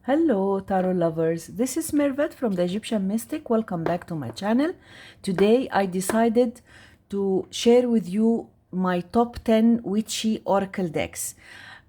Hello, tarot lovers. This is Mervet from the Egyptian Mystic. Welcome back to my channel. Today, I decided to share with you my top 10 witchy oracle decks.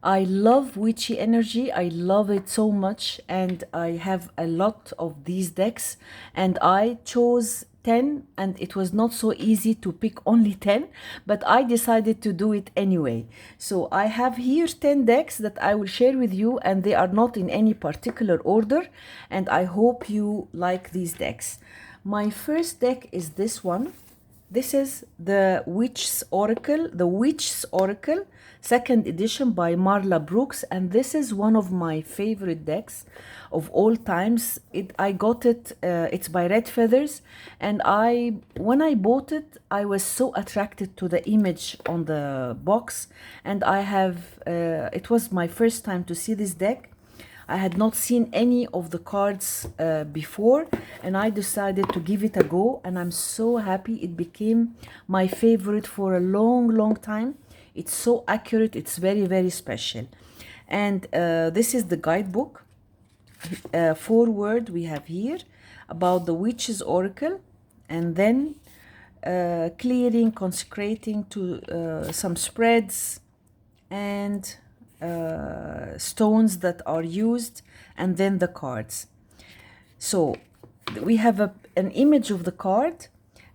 I love witchy energy. I love it so much, and I have a lot of these decks, and I chose 10, and it was not so easy to pick only 10, but I decided to do it anyway. So I have here 10 decks that I will share with you, and they are not in any particular order, and I hope you like these decks. My first deck is this one. This is the Witch's Oracle, second edition by Marla Brooks, and this is one of my favorite decks of all times. I got it. It's by Red Feathers, and when I bought it, I was so attracted to the image on the box, and I have. It was my first time to see this deck. I had not seen any of the cards before, and I decided to give it a go, and I'm so happy it became my favorite for a long, long time. It's so accurate, it's very, very special. And this is the guidebook. Foreword we have here about the Witch's Oracle, and then clearing, consecrating to some spreads, and stones that are used, and then the cards. So we have an image of the card,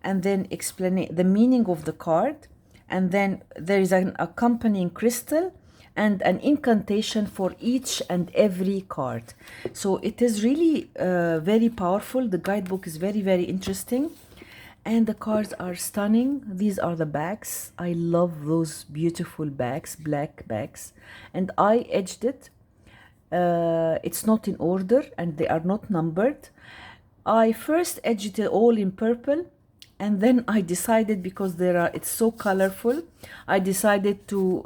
and then explain the meaning of the card, and then there is an accompanying crystal and an incantation for each and every card. So it is really very powerful. The guidebook is very, very interesting, and the cards are stunning. These are the backs. I love those beautiful backs, black backs, and I edged it. It's not in order, and they are not numbered. I first edged it all in purple, and then I decided, because it's so colorful, I decided to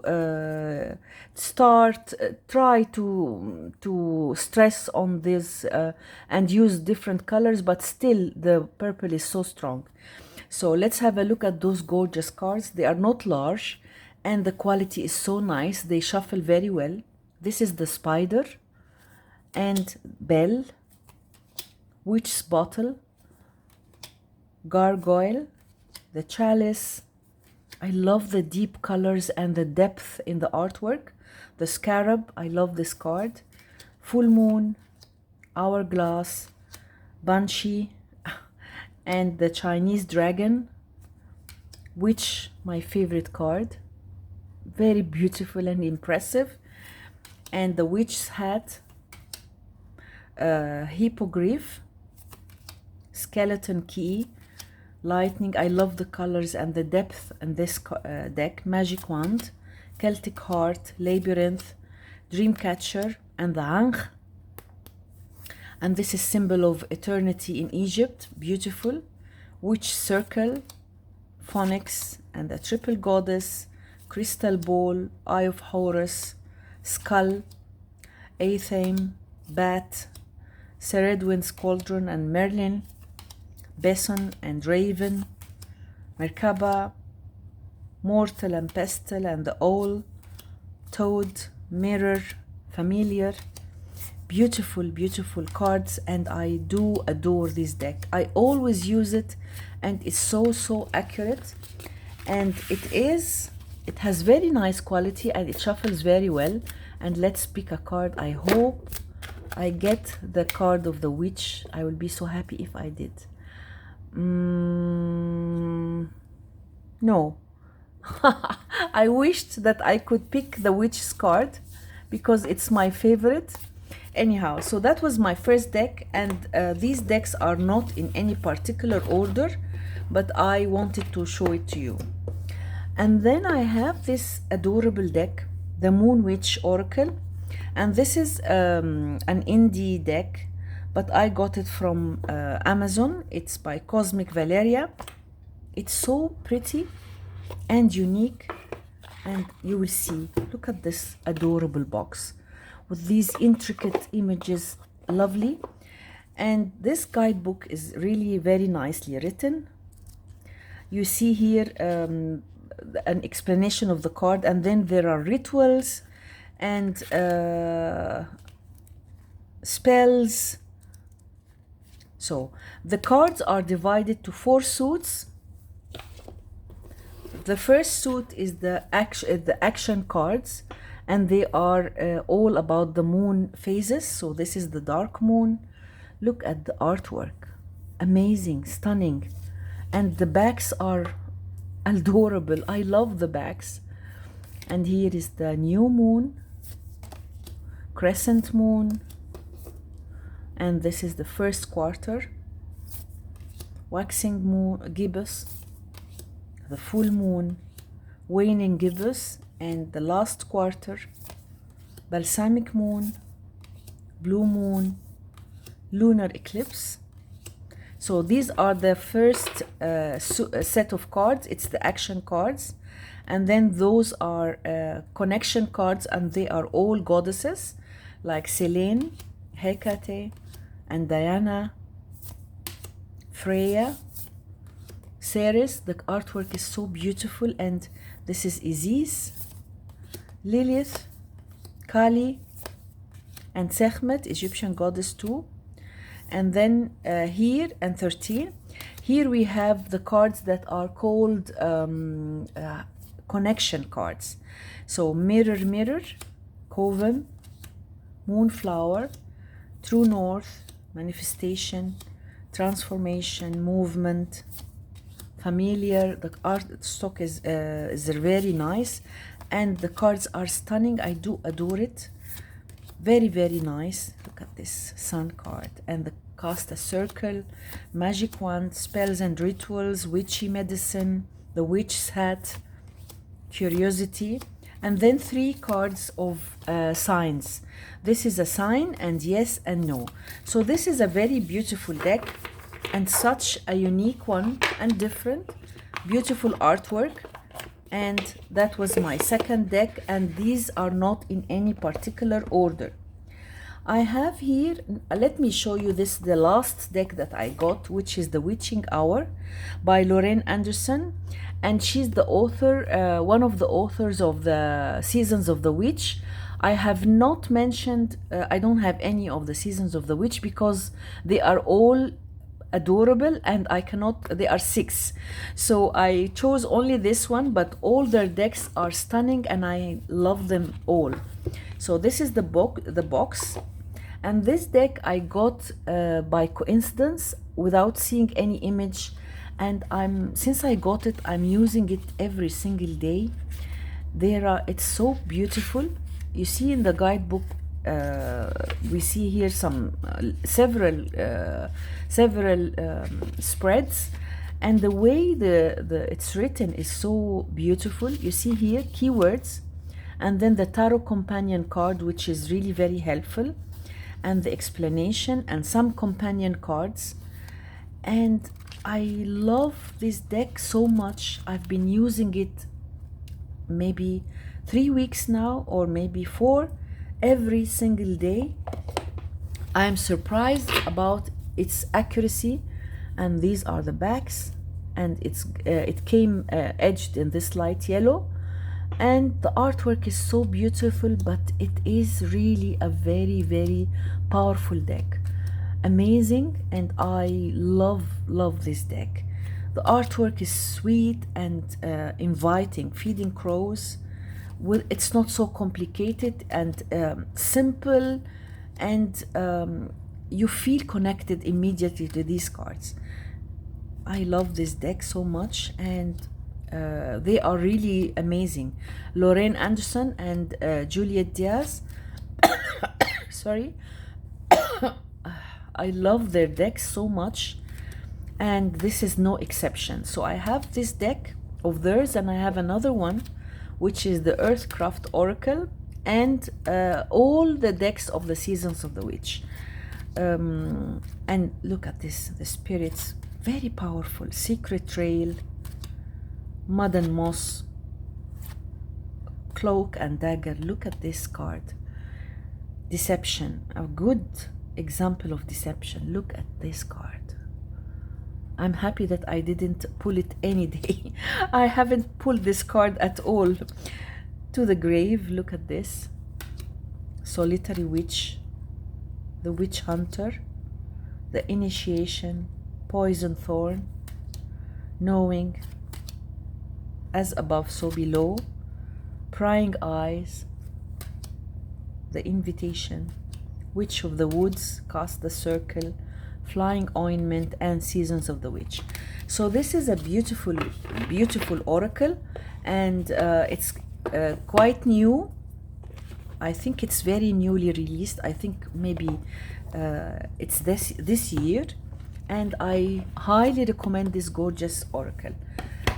try to stress on this and use different colors, but still the purple is so strong. So let's have a look at those gorgeous cards. They are not large, and the quality is so nice. They shuffle very well. This is the spider and bell, witch's bottle, gargoyle, the chalice. I love the deep colors and the depth in the artwork. The scarab, I love this card. Full moon, hourglass, banshee, and the Chinese dragon, which my favorite card. Very beautiful and impressive. And the witch's hat, hippogriff, skeleton key, lightning. I love the colors and the depth in this deck. Magic wand, Celtic heart, labyrinth, dream catcher, and the ankh. And this is symbol of eternity in Egypt. Beautiful. Witch circle, phonics, and the triple goddess, crystal ball, eye of Horus, skull, athame, bat, Ceredwin's cauldron and Merlin, Beson and Raven, Merkaba, Mortal and Pestle and the Owl, Toad, Mirror, Familiar. Beautiful, beautiful cards, and I do adore this deck. I always use it, and it's so accurate, and it has very nice quality, and it shuffles very well. And let's pick a card. I hope I get the card of the witch. I will be so happy if I did. No. I wished that I could pick the witch's card, because it's my favorite. Anyhow, so that was my first deck, and these decks are not in any particular order, but I wanted to show it to you. And then I have this adorable deck, the Moon Witch Oracle, and this is an indie deck, but I got it from Amazon. It's by Cosmic Valeria. It's so pretty and unique, and you will see. Look at this adorable box with these intricate images. Lovely. And this guidebook is really very nicely written. You see here an explanation of the card, and then there are rituals, and spells. So the cards are divided to 4 suits. The first suit is the action cards, and they are all about the moon phases. So this is the dark moon. Look at the artwork. Amazing, stunning. And the backs are adorable. I love the backs. And here is the new moon, crescent moon, and this is the first quarter, waxing moon, gibbous, the full moon, waning gibbous, and the last quarter, balsamic moon, blue moon, lunar eclipse. So these are the first set of cards. It's the action cards. And then those are connection cards, and they are all goddesses like Selene, Hecate, and Diana, Freya, Ceres. The artwork is so beautiful. And this is Isis, Lilith, Kali, and Sekhmet, Egyptian goddess too. And then here, and 13, here we have the cards that are called connection cards. So mirror, mirror, coven, moonflower, true north, manifestation, transformation, movement, familiar. The art stock is very nice, and the cards are stunning. I do adore it. Very, very nice. Look at this sun card, and the cast a circle, magic wand, spells and rituals, witchy medicine, the witch's hat, curiosity, and then 3 cards of signs. This is a sign, and yes and no. So this is a very beautiful deck, and such a unique one and different, beautiful artwork. And that was my second deck, and these are not in any particular order. I have here, let me show you this, the last deck that I got, which is the Witching Hour by Lorraine Anderson. And she's the author, one of the authors of the Seasons of the Witch. I have not mentioned, I don't have any of the Seasons of the Witch because they are all adorable, and I cannot, they are 6. So I chose only this one, but all their decks are stunning, and I love them all. So this is the box. And this deck I got by coincidence without seeing any image. And since I got it, I'm using it every single day. It's so beautiful. You see in the guidebook, we see here several spreads, and the way it's written is so beautiful. You see here keywords, and then the tarot companion card, which is really very helpful, and the explanation, and some companion cards. And I love this deck so much. I've been using it maybe 3 weeks now, or maybe 4, every single day. I am surprised about its accuracy. And these are the backs, and it came edged in this light yellow, and the artwork is so beautiful. But it is really a very, very powerful deck, amazing, and I love this deck. The artwork is sweet and inviting, feeding crows. It's not so complicated, and simple, and you feel connected immediately to these cards. I love this deck so much, and they are really amazing. Lorraine Anderson and Juliet Diaz. Sorry. I love their decks so much, and this is no exception. So I have this deck of theirs, and I have another one, which is the Earthcraft Oracle, and all the decks of the Seasons of the Witch. And look at this, the spirits, very powerful. Secret Trail, Mud and Moss, Cloak and Dagger. Look at this card. Deception, a good example of deception. Look at this card. I'm happy that I didn't pull it any day. I haven't pulled this card at all. To the Grave, look at this. Solitary Witch, the witch hunter, the initiation, poison thorn, knowing, as above so below, prying eyes, the invitation, witch of the woods, cast the circle, flying ointment, and seasons of the witch. So this is a beautiful, beautiful oracle, and it's quite new. I think it's very newly released. I think maybe it's this year, and I highly recommend this gorgeous oracle.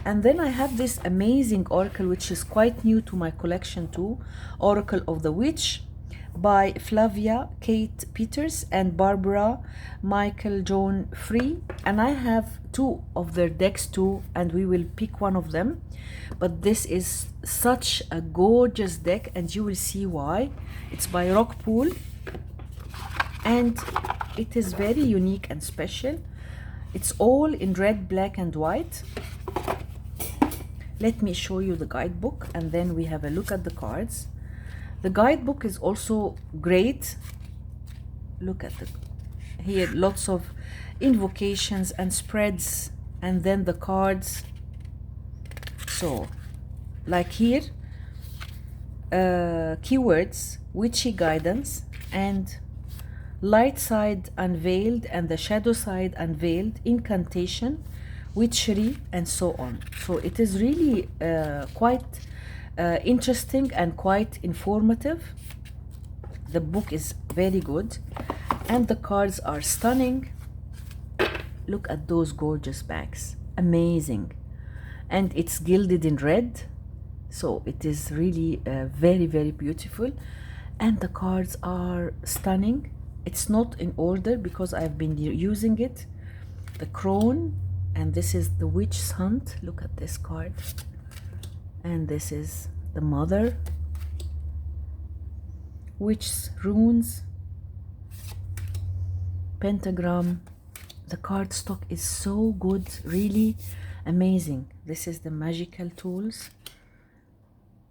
And then I have this amazing oracle which is quite new to my collection too, Oracle of the Witch by Flavia Kate Peters and Barbara Michael Joan Free. And I have two of their decks too, and we will pick one of them. But this is such a gorgeous deck, and you will see why. It's by Rockpool, and it is very unique and special. It's all in red, black, and white. Let me show you the guidebook, and then we have a look at the cards. The guidebook is also great. Look at it here, lots of invocations and spreads, and then the cards. So like here, keywords, witchy guidance, and light side unveiled and the shadow side unveiled, incantation, witchery, and so on. So it is really quite interesting and quite informative. The book is very good, and the cards are stunning. Look at those gorgeous backs, amazing. And it's gilded in red, so it is really very, very beautiful. And the cards are stunning. It's not in order because I've been using it. The crone, and this is the witch's hunt. Look at this card. And this is the mother, witch's runes, pentagram. The card stock is so good, really amazing. This is the magical tools,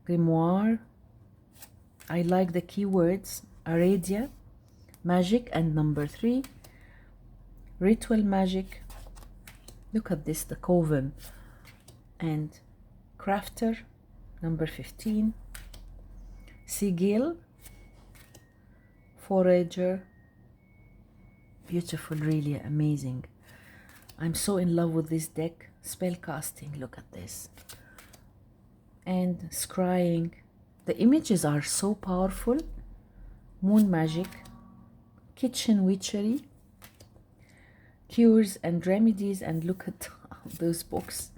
grimoire. I like the keywords, Aradia, magic, and number 3, ritual magic. Look at this, the coven, and crafter, number 15, sigil, forager. Beautiful, really amazing. I'm so in love with this deck. Spell casting, look at this, and scrying. The images are so powerful. Moon magic, kitchen witchery, cures and remedies. And look at those books,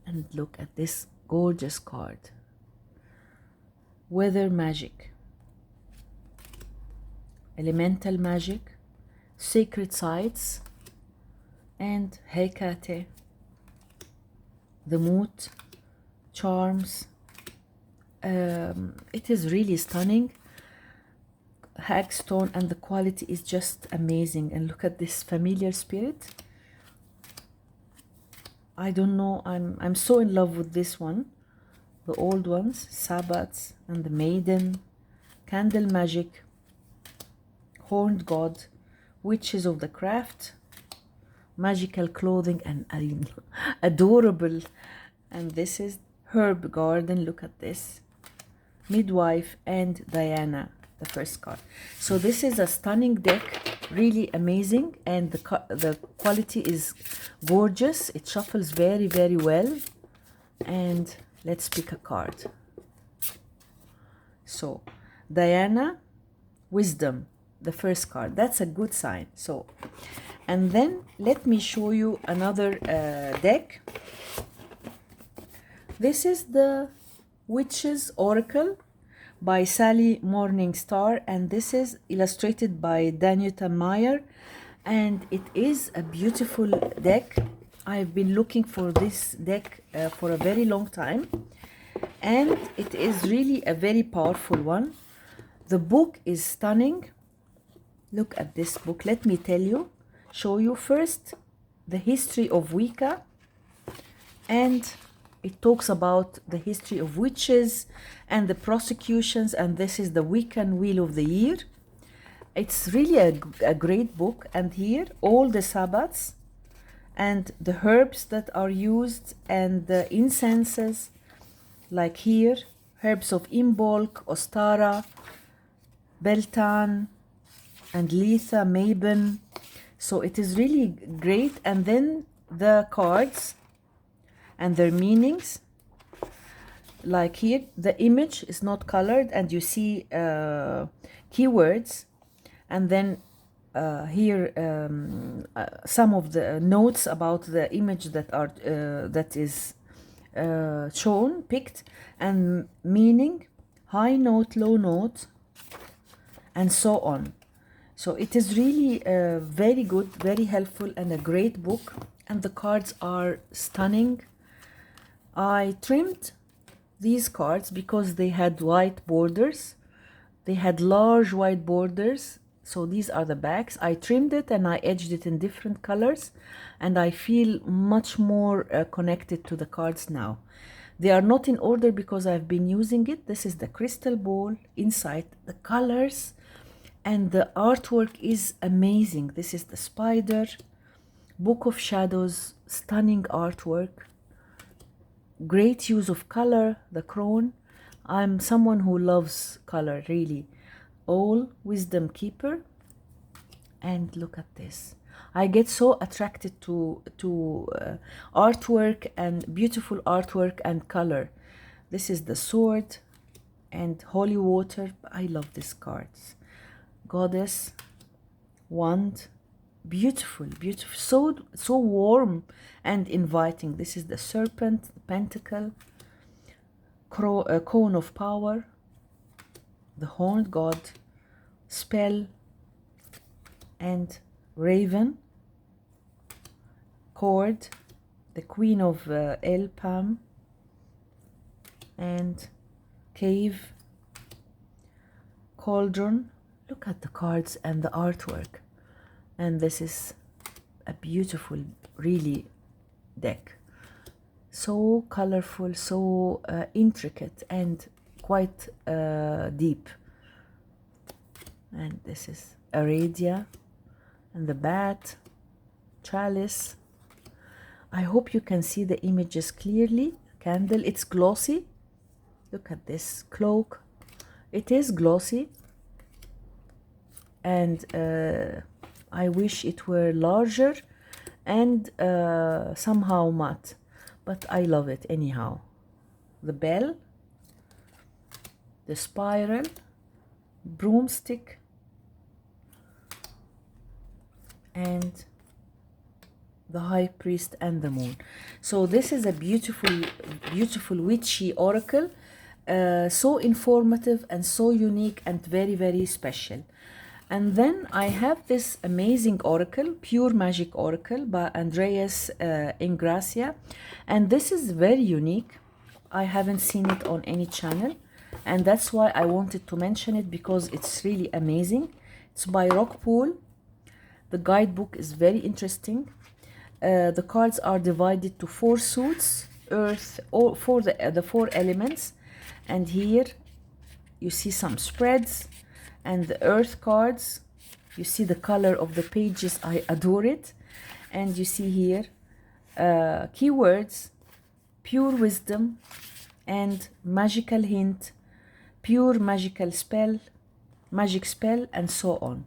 and look at this gorgeous card, weather magic, elemental magic, sacred sites, and Hekate, the moot, charms. It is really stunning, hagstone, and the quality is just amazing. And look at this familiar spirit. I don't know, I'm so in love with this one. The old ones, sabbats, and the maiden, candle magic, horned god, witches of the craft, magical clothing, and adorable. And this is herb garden. Look at this, midwife, and Diana, the first card. So this is a stunning deck, really amazing, and the quality is gorgeous. It shuffles very, very well. And let's pick a card. So Diana, wisdom, the first card. That's a good sign. So, and then let me show you another deck. This is the Witches Oracle by Sally Morningstar, and this is illustrated by Danuta Meyer, and it is a beautiful deck. I've been looking for this deck for a very long time, and it is really a very powerful one. The book is stunning. Look at this book. Let me show you first the history of Wicca, and it talks about the history of witches and the prosecutions, and this is the Wiccan Wheel of the Year. It's really a great book. And here, all the Sabbats and the herbs that are used and the incenses, like here, herbs of Imbolc, Ostara, Beltan, and Letha, Mabon. So it is really great. And then the cards and their meanings. Like here, the image is not colored and you see keywords. And then here some of the notes about the image that is shown, picked, and meaning, high note, low note, and so on. So it is really very good, very helpful, and a great book. And the cards are stunning. I trimmed these cards because they had white borders. They had large white borders. So these are the backs. I trimmed it and I edged it in different colors, and I feel much more connected to the cards now. They are not in order because I've been using it. This is the crystal ball inside. The colors and the artwork is amazing. This is the spider, Book of Shadows, stunning artwork. Great use of color, the crown. I'm someone who loves color, really. All Wisdom Keeper. And look at this. I get so attracted to artwork and beautiful artwork and color. This is the sword and holy water. I love these cards. Goddess, wand, beautiful, beautiful, so warm and inviting. This is the serpent, the pentacle, cone of power, the horned god, spell, and raven, cord, the queen of Elpam, and cave, cauldron. Look at the cards and the artwork. And this is a beautiful, really, deck. So colorful, so intricate, and quite deep. And this is Aradia, and the bat, chalice. I hope you can see the images clearly. Candle, it's glossy. Look at this cloak. It is glossy. And I wish it were larger and somehow matte, but I love it anyhow. The bell, the spiral, broomstick, and the high priest and the moon. So this is a beautiful, beautiful witchy oracle, so informative and so unique and very, very special. And then I have this amazing oracle, Pure Magic Oracle by Andreas Ingracia. And this is very unique. I haven't seen it on any channel. And that's why I wanted to mention it, because it's really amazing. It's by Rockpool. The guidebook is very interesting. The cards are divided to 4 suits, earth, or for the 4 elements. And here you see some spreads. And the earth cards, you see the color of the pages, I adore it. And you see here keywords, pure wisdom, and magical hint, pure magical spell, magic spell, and so on.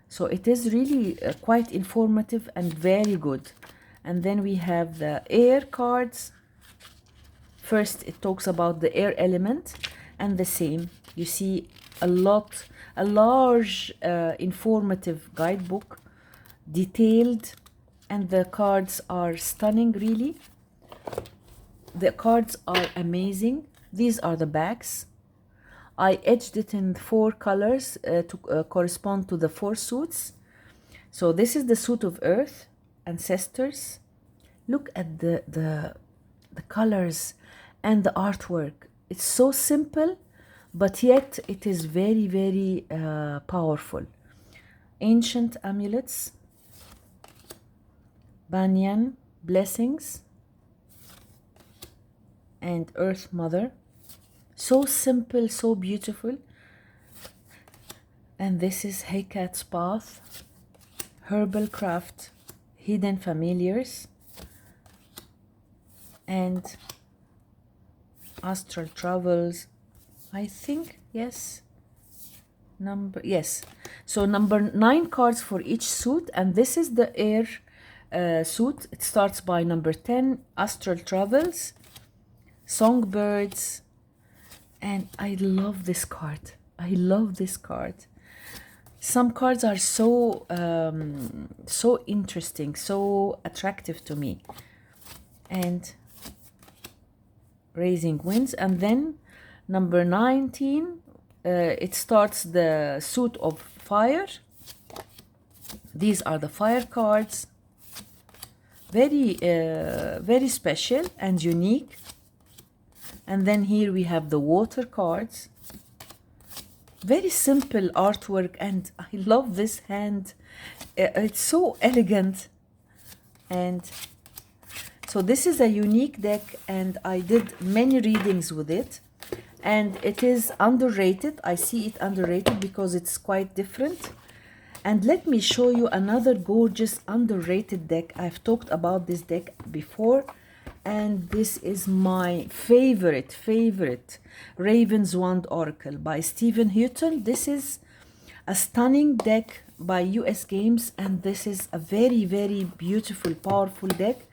So it is really quite informative and very good. And then we have the air cards. First it talks about the air element, and the same, you see a large informative guidebook, detailed, and the cards are stunning, really. The cards are amazing. These are the backs. I edged it in 4 colors to correspond to the 4 suits. So this is the suit of earth, ancestors. Look at the colors and the artwork. It's so simple, but yet it is very, very powerful. Ancient amulets, banyan, blessings, and Earth Mother. So simple, so beautiful. And this is Hecat's Path, Herbal Craft, Hidden Familiars, and Astral Travels. I think, yes. Yes. So number 9 cards for each suit, and this is the air suit. It starts by number 10, Astral Travels, Songbirds, and I love this card. I love this card. Some cards are so so interesting, so attractive to me. And Raising Winds, and then number 19, it starts the suit of fire. These are the fire cards. Very very special and unique. And then here we have the water cards. Very simple artwork, and I love this hand. It's so elegant. And so this is a unique deck, and I did many readings with it, and it is underrated. I see it underrated because it's quite different. And let me show you another gorgeous underrated deck. I've talked about this deck before, and this is my favorite Raven's Wand Oracle by Stephen Houghton. This is a stunning deck by US Games, and this is a very beautiful, powerful deck.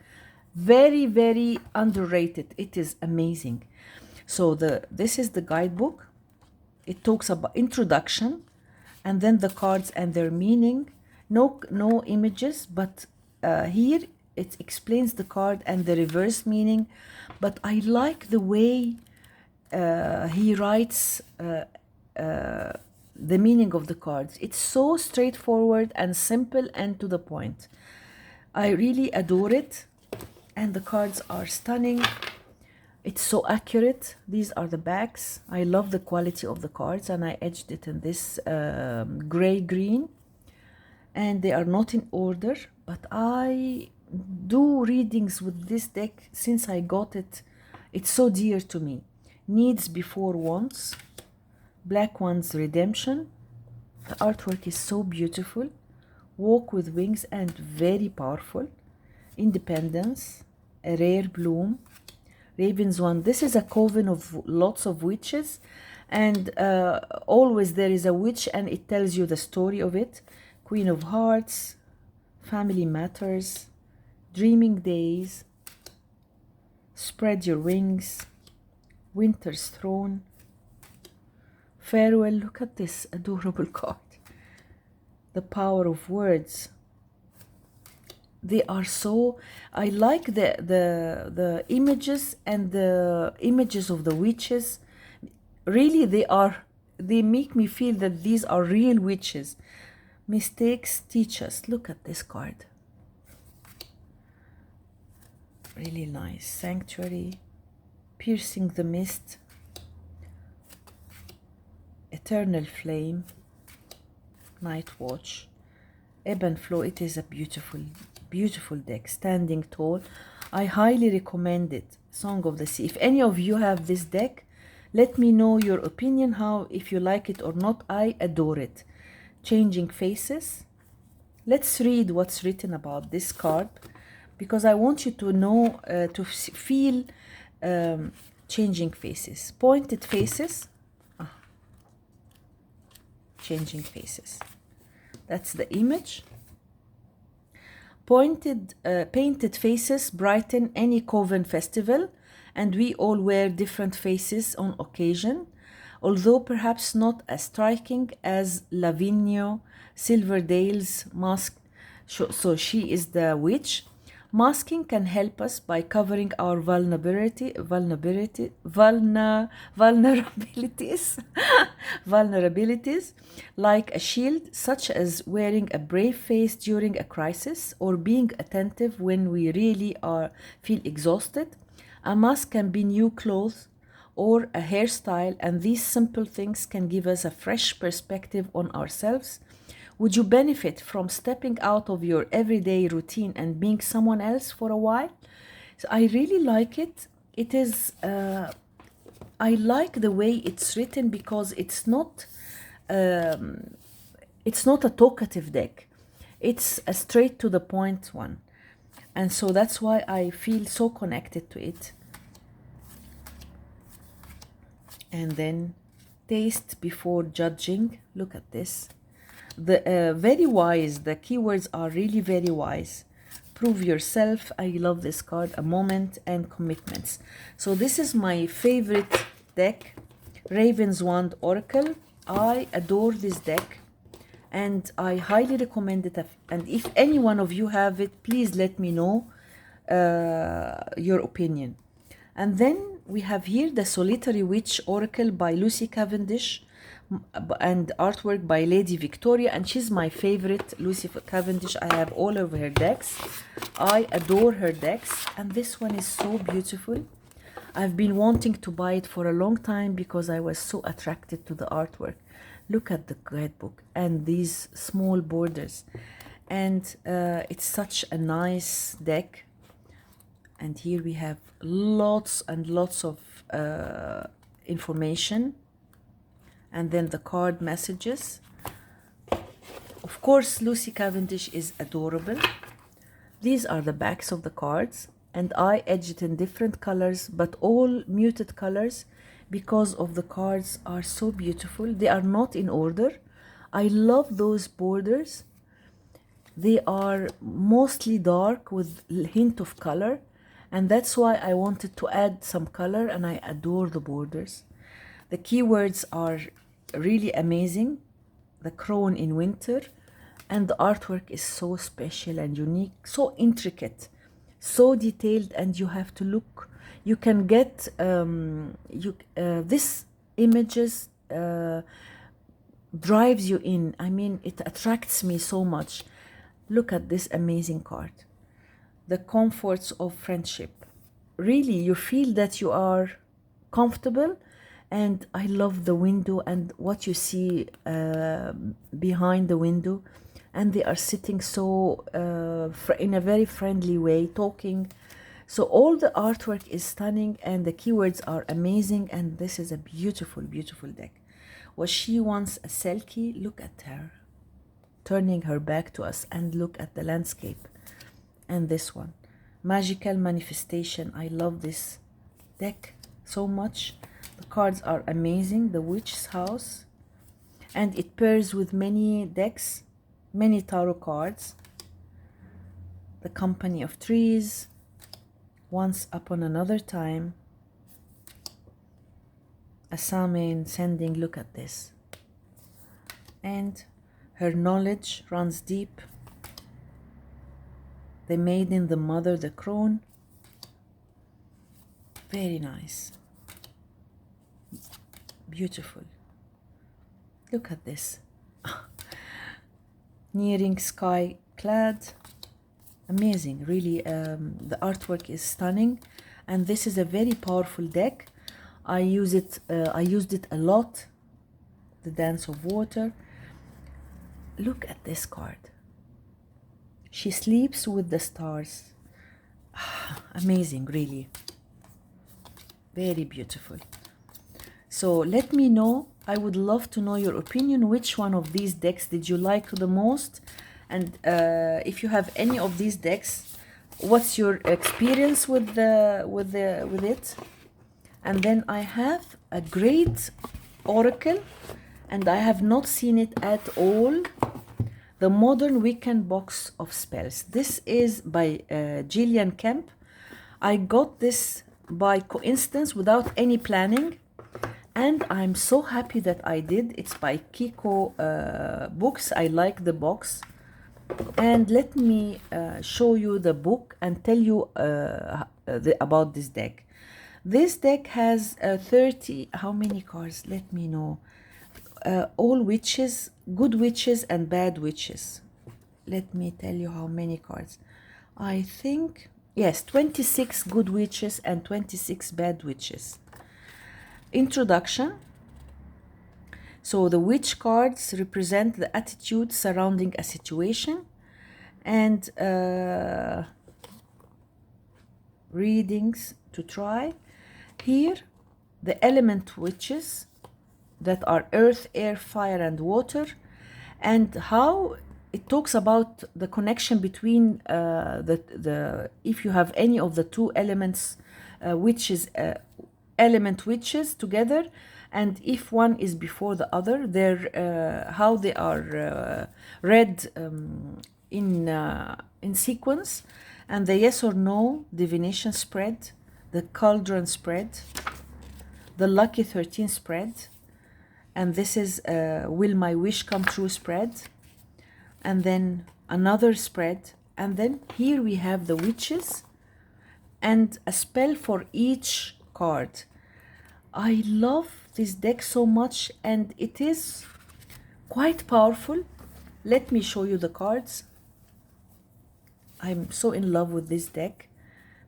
Very underrated. It is amazing. So this is the guidebook. It talks about introduction, and then the cards and their meaning. No images, but here it explains the card and the reverse meaning. But I like the way he writes the meaning of the cards. It's so straightforward and simple and to the point. I really adore it, and the cards are stunning. It's so accurate. These are the backs. I love the quality of the cards, and I edged it in this gray green, and they are not in order, but I do readings with this deck since I got it. It's so dear to me. Needs Before Wants, Black One's Redemption. The artwork is so beautiful. Walk with Wings, and very powerful. Independence, A Rare Bloom, Raven's Wand. This is a coven of lots of witches, and always there is a witch, and it tells you the story of it. Queen of Hearts, Family Matters, Dreaming Days, Spread Your Wings, Winter's Throne, Farewell. Look at this adorable card. The Power of Words. They are so, I like the images, and the images of the witches. Really, they make me feel that these are real witches. Mistakes Teach Us. Look at this card. Really nice. Sanctuary, Piercing the Mist, Eternal Flame, Night Watch, Ebb and Flow. It is a beautiful deck. Standing Tall. I highly recommend it. Song of the Sea. If any of you have this deck, let me know your opinion, if you like it or not. I adore it. Changing Faces. Let's read what's written about this card, because I want you to know, to feel Changing Faces. Pointed Faces. Changing Faces. That's the image. Painted faces brighten any coven festival, and we all wear different faces on occasion, although perhaps not as striking as Lavinia Silverdale's mask. So she is the witch. Masking can help us by covering our vulnerabilities, vulnerabilities, like a shield, such as wearing a brave face during a crisis, or being attentive when we really feel exhausted. A mask can be new clothes or a hairstyle, and these simple things can give us a fresh perspective on ourselves. Would you benefit from stepping out of your everyday routine and being someone else for a while? So I really like it. It is, I like the way it's written, because it's not it's not a talkative deck. It's a straight to the point one. And so that's why I feel so connected to it. And then taste before judging. Look at this. The very wise. The keywords are really very wise. Prove yourself. I love this card. A moment and commitments. So this is my favorite deck. Raven's Wand Oracle. I adore this deck. And I highly recommend it. And if any one of you have it, please let me know your opinion. And then we have here the Solitary Witch Oracle by Lucy Cavendish and artwork by Lady Victoria. And she's my favorite, Lucy Cavendish. I have all of her decks. I adore her decks. And this one is so beautiful. I've been wanting to buy it for a long time because I was so attracted to the artwork. Look at the guidebook and these small borders. And it's such a nice deck. And here we have lots and lots of information. And then the card messages. Of course, Lucy Cavendish is adorable. These are the backs of the cards. And I edged it in different colors, but all muted colors, because of the cards are so beautiful. They are not in order. I love those borders. They are mostly dark with a hint of color. And that's why I wanted to add some color, and I adore the borders. The keywords are really amazing. The crone in winter. And the artwork is so special and unique, so intricate, so detailed, and you have to look. You can get this images drives you in. I mean, it attracts me so much. Look at this amazing card. The comforts of friendship. Really, you feel that you are comfortable. And I love the window and what you see behind the window. And they are sitting so in a very friendly way, talking. So all the artwork is stunning and the keywords are amazing. And this is a beautiful, beautiful deck. Was she once a Selkie? Look at her, turning her back to us, and look at the landscape. And this one, Magical Manifestation. I love this deck so much. The cards are amazing. The Witch's House. And it pairs with many decks, many tarot cards. The Company of Trees. Once Upon Another Time. A Samhain Sending. Look at this. And Her Knowledge Runs Deep. The Maiden, the Mother, the Crone. Very nice. Beautiful. Look at this. Nearing Sky Clad. Amazing, really. The artwork is stunning, and this is a very powerful deck. I used it a lot. The Dance of Water. Look at this card. She sleeps with the stars. Amazing, really. Very beautiful. So let me know. I would love to know your opinion. Which one of these decks did you like the most? And if you have any of these decks, what's your experience with it? And then I have a great oracle, and I have not seen it at all. The Modern Wiccan Box of Spells. This is by Gillian Kemp. I got this by coincidence without any planning. And I'm so happy that I did. It's by Kiko Books. I like the box. And let me show you the book and tell you about this deck. This deck has 30, how many cards? Let me know. All witches, good witches and bad witches. Let me tell you how many cards. I think, yes, 26 good witches and 26 bad witches. Introduction. So the witch cards represent the attitude surrounding a situation, and readings to try. Here, the element witches that are earth, air, fire, and water, and how it talks about the connection between the if you have any of the two elements, witches, element witches together, and if one is before the other, they're how they are read in sequence, and the yes or no divination spread, the cauldron spread, the lucky 13 spread, and this is will my wish come true spread, and then another spread, and then here we have the witches and a spell for each card. I love this deck so much, and it is quite powerful. Let me show you the cards. I'm so in love with this deck.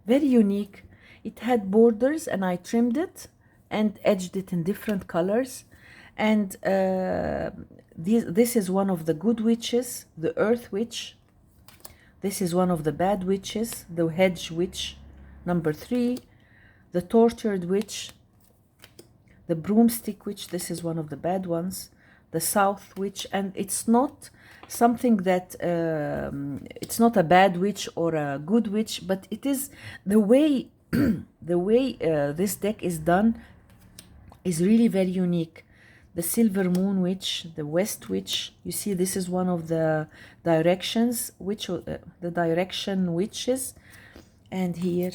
Very unique. It had borders and I trimmed it and edged it in different colors. And this is one of the good witches, the Earth Witch. This is one of the bad witches, the Hedge Witch, number 3. The Tortured Witch, the Broomstick Witch, this is one of the bad ones. The South Witch, and it's not something that, it's not a bad witch or a good witch, but it is the way, the way this deck is done is really very unique. The Silver Moon Witch, the West Witch, you see this is one of the directions, the direction witches, and here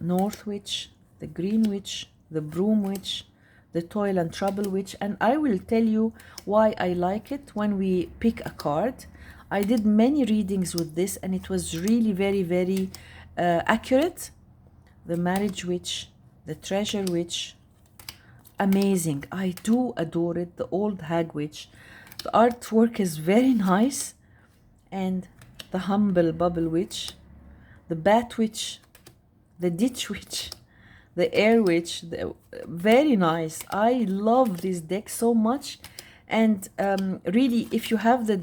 North Witch, the Green Witch, the Broom Witch, the Toil and Trouble Witch, and I will tell you why I like it when we pick a card. I did many readings with this and it was really very, very accurate. The Marriage Witch, the Treasure Witch, amazing. I do adore it. The Old Hag Witch. The artwork is very nice. And the Humble Bubble Witch, the Bat Witch, the Ditch Witch, the Air Witch, very nice. I love this deck so much, and really if you have the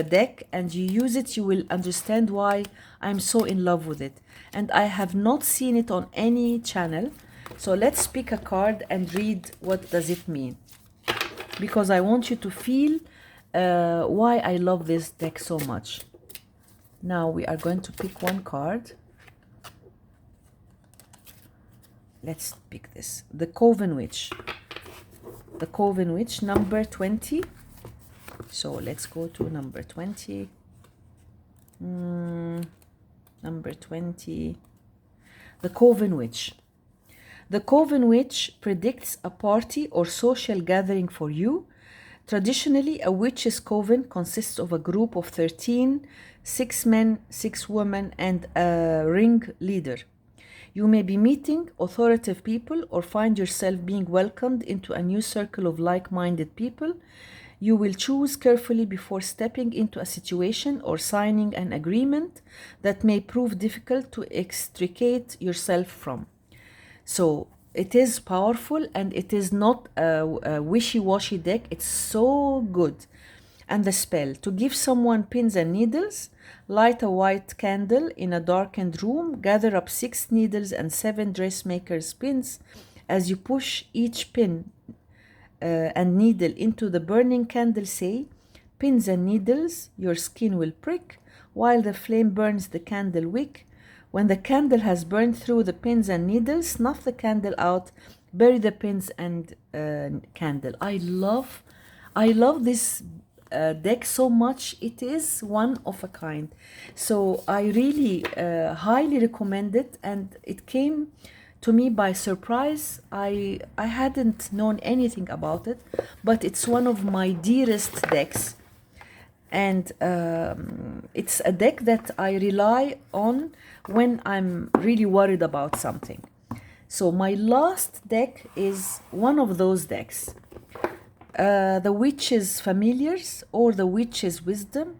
deck and you use it, you will understand why I'm so in love with it. And I have not seen it on any channel, so let's pick a card and read what does it mean, because I want you to feel why I love this deck so much. Now we are going to pick one card. Let's pick this. The Coven Witch. The Coven Witch, number 20. So let's go to number 20. Number 20. The Coven Witch. The Coven Witch predicts a party or social gathering for you. Traditionally, a witch's coven consists of a group of 13, 6 men, 6 women, and a ring leader. You may be meeting authoritative people or find yourself being welcomed into a new circle of like-minded people. You will choose carefully before stepping into a situation or signing an agreement that may prove difficult to extricate yourself from. So it is powerful, and it is not a wishy-washy deck. It's so good. And the spell: to give someone pins and needles, light a white candle in a darkened room, gather up 6 needles and 7 dressmaker's pins. As you push each pin and needle into the burning candle, say, "Pins and needles, your skin will prick, while the flame burns the candle wick. When the candle has burned through the pins and needles, snuff the candle out, bury the pins and candle." I love this deck so much. It is one of a kind, so I really highly recommend it, and it came to me by surprise. I hadn't known anything about it, but it's one of my dearest decks, and it's a deck that I rely on when I'm really worried about something. So my last deck is one of those decks. The Witch's Familiars, or the Witch's Wisdom,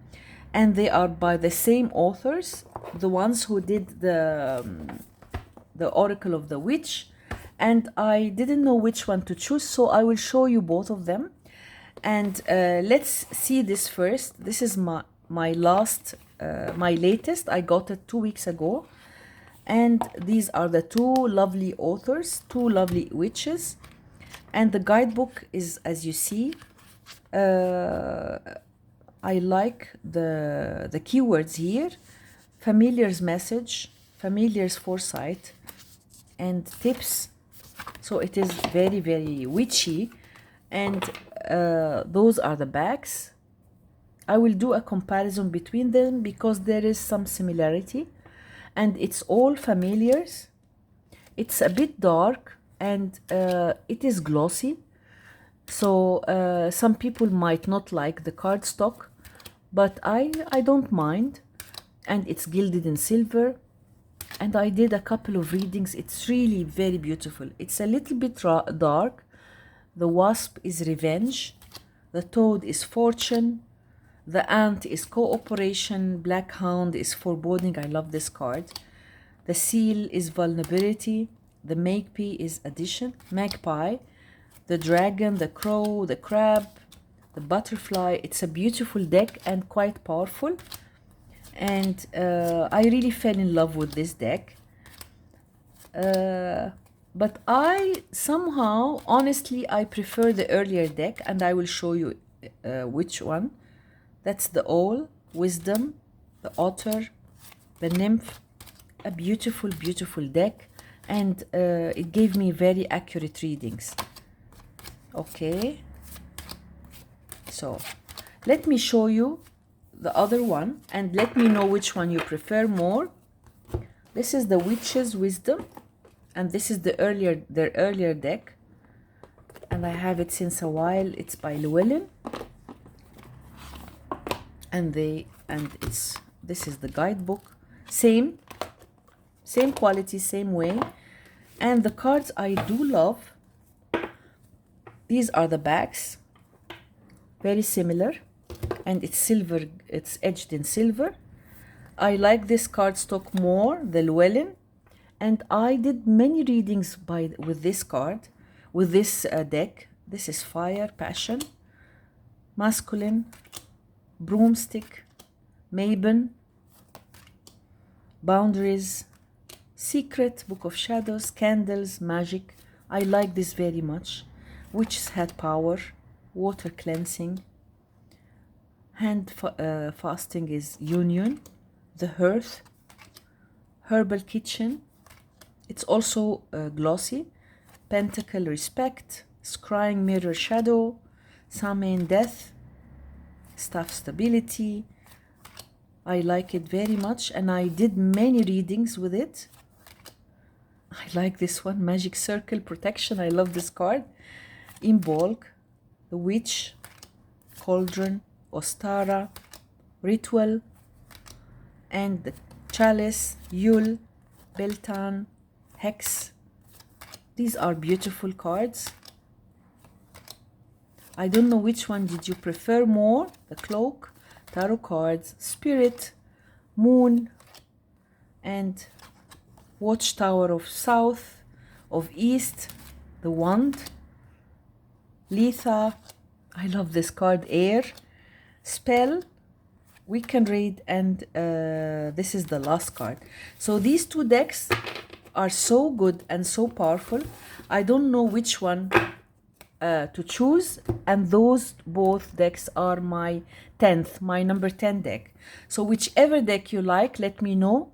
and they are by the same authors, the ones who did the Oracle of the Witch, and I didn't know which one to choose, so I will show you both of them. And let's see this first. This is my latest. I got it 2 weeks ago, and these are the 2 lovely authors, 2 lovely witches. And the guidebook is, as you see, I like the keywords here: familiar's message, familiar's foresight, and tips. So it is very, very witchy. And those are the backs. I will do a comparison between them because there is some similarity, and it's all familiars. It's a bit dark, and it is glossy. So some people might not like the cardstock, but I don't mind. And it's gilded in silver. And I did a couple of readings. It's really very beautiful. It's a little bit dark. The wasp is revenge. The toad is fortune. The ant is cooperation. Black hound is foreboding. I love this card. The seal is vulnerability. The magpie is addition. Magpie. The dragon, the crow, the crab, the butterfly. It's a beautiful deck and quite powerful. And I really fell in love with this deck. But I somehow, honestly, I prefer the earlier deck, and I will show you which one. That's the owl, wisdom, the otter, the nymph. A beautiful, beautiful deck, and it gave me very accurate readings. Okay, so let me show you the other one, and let me know which one you prefer more. This is the witch's wisdom, and this is their earlier deck, and I have it since a while. It's by Llewellyn, and this is the guidebook. Same quality, same way. And the cards I do love. These are the backs, very similar, and it's silver, it's edged in silver. I like this cardstock more, the Llewellyn, and I did many readings with this card, with this deck. This is fire, passion, masculine, broomstick, maven, boundaries, secret, book of shadows, candles, magic. I like this very much. Witch's hat power, water cleansing, hand fasting is union, the hearth, herbal kitchen. It's also glossy, pentacle respect, scrying mirror shadow, Samhain death, staff stability. I like it very much, and I did many readings with it. I like this one, magic circle protection. I love this card. In bulk, the witch, cauldron, ostara, ritual, and the chalice, yule, beltan, hex. These are beautiful cards. I don't know which one did you prefer more. The cloak, tarot cards, spirit, moon, and watchtower of south, of east, the wand, Letha. I love this card. Air, spell, Wiccan raid, and this is the last card. So these two decks are so good and so powerful. I don't know which one to choose, and those both decks are my number 10 deck. So whichever deck you like, let me know.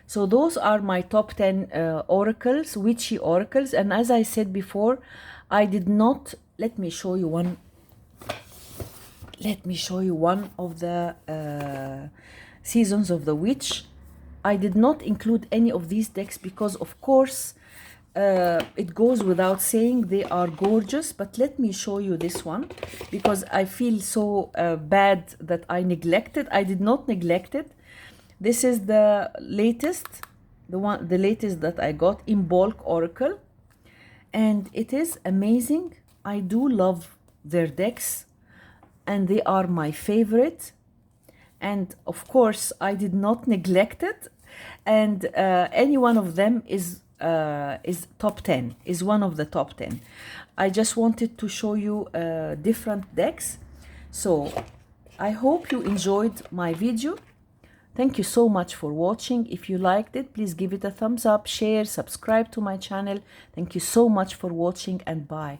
So those are my top 10 oracles, witchy oracles. And as I said before, I did not, let me show you one of the seasons of the witch. I did not include any of these decks because, of course, it goes without saying they are gorgeous. But let me show you this one because I feel so bad that I neglected. I did not neglect it. This is the latest, the latest that I got, in bulk oracle, and it is amazing. I do love their decks, and they are my favorite. And of course, I did not neglect it. And any one of them is top 10, is one of the top 10. I just wanted to show you different decks. So I hope you enjoyed my video. Thank you so much for watching. If you liked it, please give it a thumbs up, share, subscribe to my channel. Thank you so much for watching, and bye.